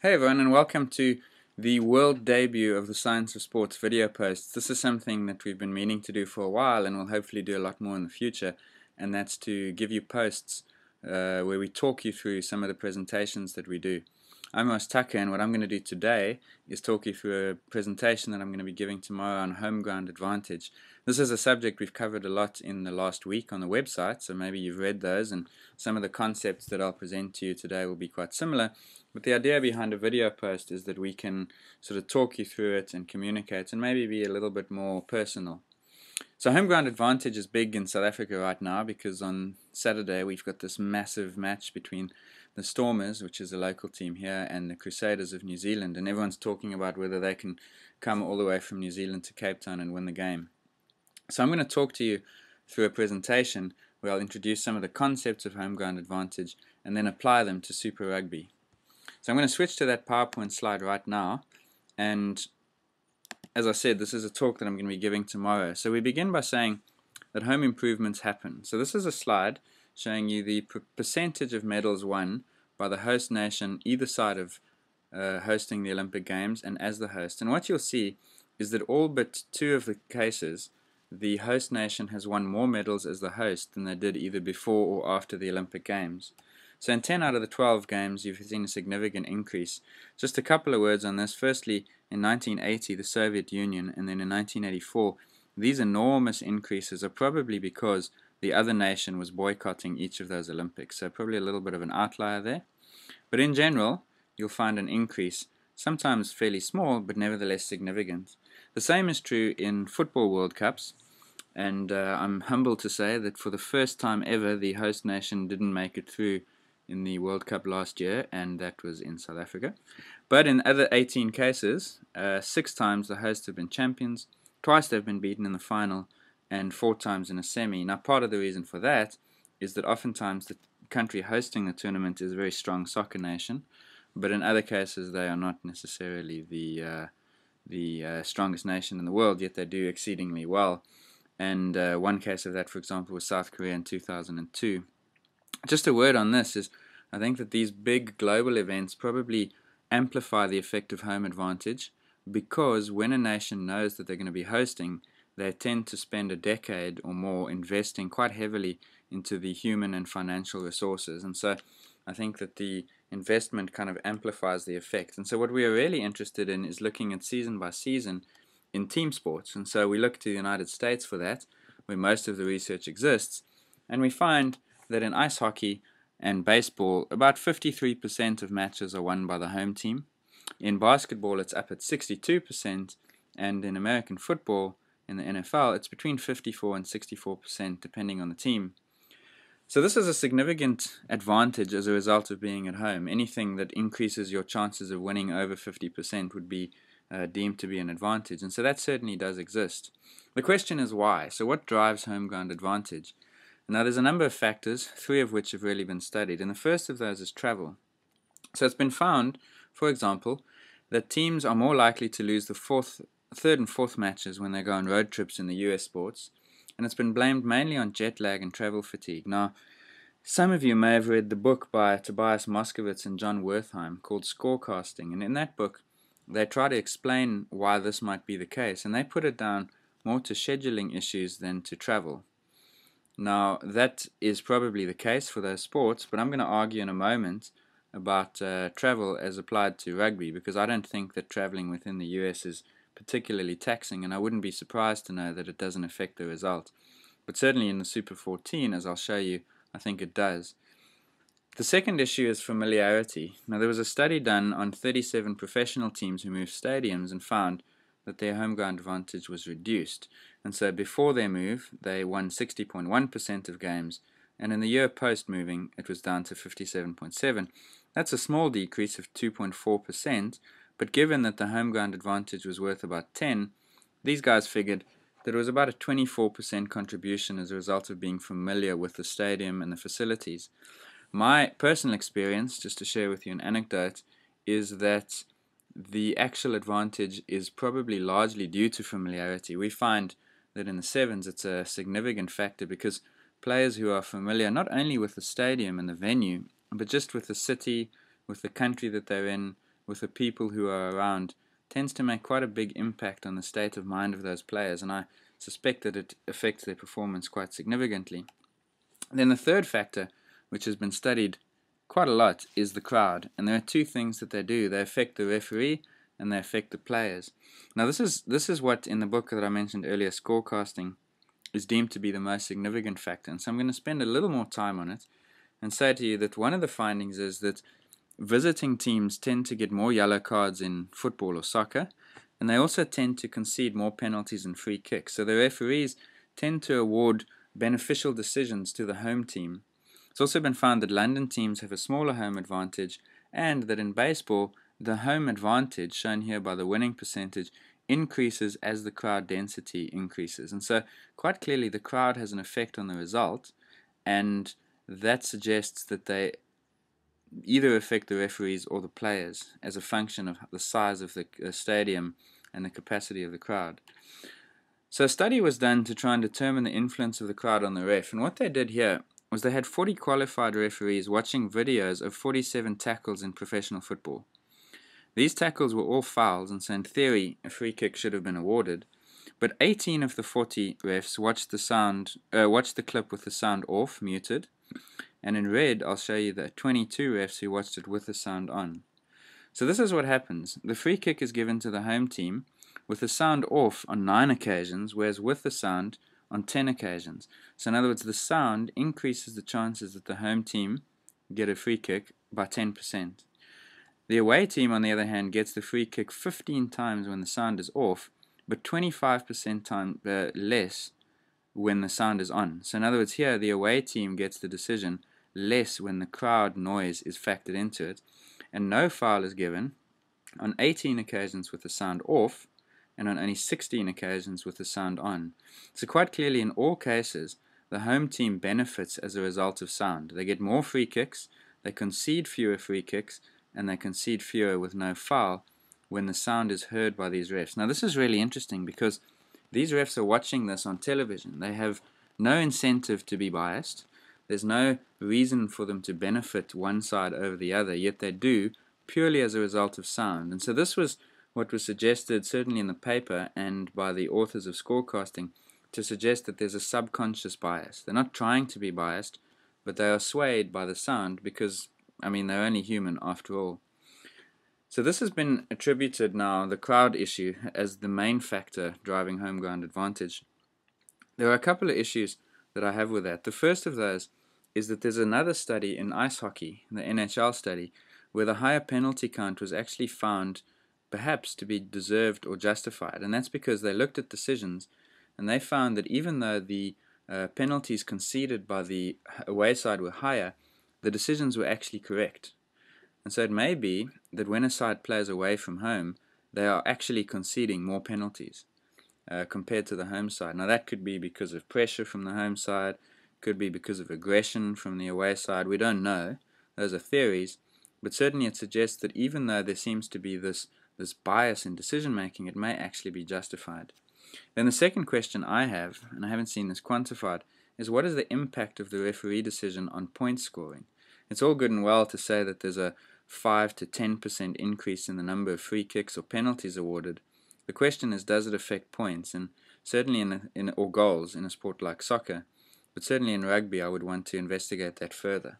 Hey everyone, and welcome to the world debut of the Science of Sports video posts. This is something that we've been meaning to do for a while and we'll hopefully do a lot more in the future, and that's to give you posts where we talk you through some of the presentations that we do. I'm Ross Tucker, and what I'm going to do today is talk you through a presentation that I'm going to be giving tomorrow on home ground advantage. This is a subject we've covered a lot in the last week on the website, so maybe you've read those, and some of the concepts that I'll present to you today will be quite similar. But the idea behind a video post is that we can sort of talk you through it and communicate and maybe be a little bit more personal. So home ground advantage is big in South Africa right now because on Saturday we've got this massive match between the Stormers, which is a local team here, and the Crusaders of New Zealand, and everyone's talking about whether they can come all the way from New Zealand to Cape Town and win the game. So I'm going to talk to you through a presentation where I'll introduce some of the concepts of home ground advantage and then apply them to Super Rugby. So I'm going to switch to that PowerPoint slide right now, and as I said, this is a talk that I'm going to be giving tomorrow. So we begin by saying that home improvements happen. So this is a slide showing you the percentage of medals won by the host nation either side of hosting the Olympic Games and as the host. And what you'll see is that all but two of the cases, the host nation has won more medals as the host than they did either before or after the Olympic Games. So in 10 out of the 12 games, you've seen a significant increase. Just a couple of words on this. Firstly, in 1980, the Soviet Union, and then in 1984, these enormous increases are probably because the other nation was boycotting each of those Olympics. So probably a little bit of an outlier there. But in general, you'll find an increase, sometimes fairly small, but nevertheless significant. The same is true in football World Cups. And I'm humbled to say that for the first time ever, the host nation didn't make it through in the World Cup last year, and that was in South Africa. But in other 18 cases, 6 times the hosts have been champions, twice they've been beaten in the final, and 4 times in a semi. Now, part of the reason for that is that oftentimes the country hosting the tournament is a very strong soccer nation, but in other cases they are not necessarily the strongest nation in the world, yet they do exceedingly well. And one case of that, for example, was South Korea in 2002. Just a word on this is I think that these big global events probably amplify the effect of home advantage, because when a nation knows that they're going to be hosting, they tend to spend a decade or more investing quite heavily into the human and financial resources. And so I think that the investment kind of amplifies the effect. And so what we are really interested in is looking at season by season in team sports. And so we look to the United States for that, where most of the research exists, and we find that in ice hockey and baseball, about 53% of matches are won by the home team. In basketball, it's up at 62%, and in American football, in the NFL, it's between 54 and 64%, depending on the team. So this is a significant advantage as a result of being at home. Anything that increases your chances of winning over 50% would be deemed to be an advantage, and so that certainly does exist. The question is why? So what drives home ground advantage? Now, there's a number of factors, 3 of which have really been studied, and the first of those is travel. So it's been found, for example, that teams are more likely to lose the third and fourth matches when they go on road trips in the US sports, and it's been blamed mainly on jet lag and travel fatigue. Now, some of you may have read the book by Tobias Moskowitz and John Wertheim called Scorecasting, and in that book, they try to explain why this might be the case, and they put it down more to scheduling issues than to travel. Now, that is probably the case for those sports, but I'm going to argue in a moment about travel as applied to rugby, because I don't think that traveling within the US is particularly taxing, and I wouldn't be surprised to know that it doesn't affect the result. But certainly in the Super 14, as I'll show you, I think it does. The second issue is familiarity. Now, there was a study done on 37 professional teams who moved stadiums and found that their home ground advantage was reduced. And so before their move, they won 60.1% of games, and in the year post-moving, it was down to 57.7%. That's a small decrease of 2.4%, but given that the home ground advantage was worth about 10, these guys figured that it was about a 24% contribution as a result of being familiar with the stadium and the facilities. My personal experience, just to share with you an anecdote, is that the actual advantage is probably largely due to familiarity. We find that in the sevens it's a significant factor because players who are familiar not only with the stadium and the venue, but just with the city, with the country that they're in, with the people who are around tends to make quite a big impact on the state of mind of those players, and I suspect that it affects their performance quite significantly. Then the third factor, which has been studied quite a lot, is the crowd. And there are two things that they do. They affect the referee and they affect the players. Now this is what in the book that I mentioned earlier, Scorecasting, is deemed to be the most significant factor. And so I'm going to spend a little more time on it and say to you that one of the findings is that visiting teams tend to get more yellow cards in football or soccer, and they also tend to concede more penalties and free kicks. So the referees tend to award beneficial decisions to the home team. It's also been found that London teams have a smaller home advantage, and that in baseball, the home advantage, shown here by the winning percentage, increases as the crowd density increases. And so quite clearly the crowd has an effect on the result, and that suggests that they either affect the referees or the players as a function of the size of the stadium and the capacity of the crowd. So a study was done to try and determine the influence of the crowd on the ref, and what they did here was they had 40 qualified referees watching videos of 47 tackles in professional football. These tackles were all fouls, and so in theory a free kick should have been awarded, but 18 of the 40 refs watched the clip with the sound off, muted, and in red I'll show you the 22 refs who watched it with the sound on. So this is what happens. The free kick is given to the home team with the sound off on 9 occasions, whereas with the sound on 10 occasions. So in other words, the sound increases the chances that the home team get a free kick by 10%. The away team, on the other hand, gets the free kick 15 times when the sound is off, but 25% less when the sound is on. So in other words, here the away team gets the decision less when the crowd noise is factored into it, and no foul is given on 18 occasions with the sound off, and on only 16 occasions with the sound on. So quite clearly in all cases, the home team benefits as a result of sound. They get more free kicks, they concede fewer free kicks, and they concede fewer with no foul when the sound is heard by these refs. Now this is really interesting because these refs are watching this on television. They have no incentive to be biased. There's no reason for them to benefit one side over the other, yet they do purely as a result of sound. And so this was what was suggested certainly in the paper and by the authors of Scorecasting, to suggest that there's a subconscious bias. They're not trying to be biased, but they are swayed by the sound because, I mean, they're only human after all. So this has been attributed now, the crowd issue, as the main factor driving home ground advantage. There are a couple of issues that I have with that. The first of those is that there's another study in ice hockey, the NHL study, where the higher penalty count was actually found perhaps to be deserved or justified. And that's because they looked at decisions and they found that even though the penalties conceded by the away side were higher, the decisions were actually correct. And so it may be that when a side plays away from home, they are actually conceding more penalties compared to the home side. Now that could be because of pressure from the home side, could be because of aggression from the away side. We don't know. Those are theories. But certainly it suggests that even though there seems to be this bias in decision making, it may actually be justified. Then the second question I have, and I haven't seen this quantified, is what is the impact of the referee decision on point scoring? It's all good and well to say that there's a 5 to 10% increase in the number of free kicks or penalties awarded. The question is, does it affect points? And certainly or goals in a sport like soccer, but certainly in rugby I would want to investigate that further.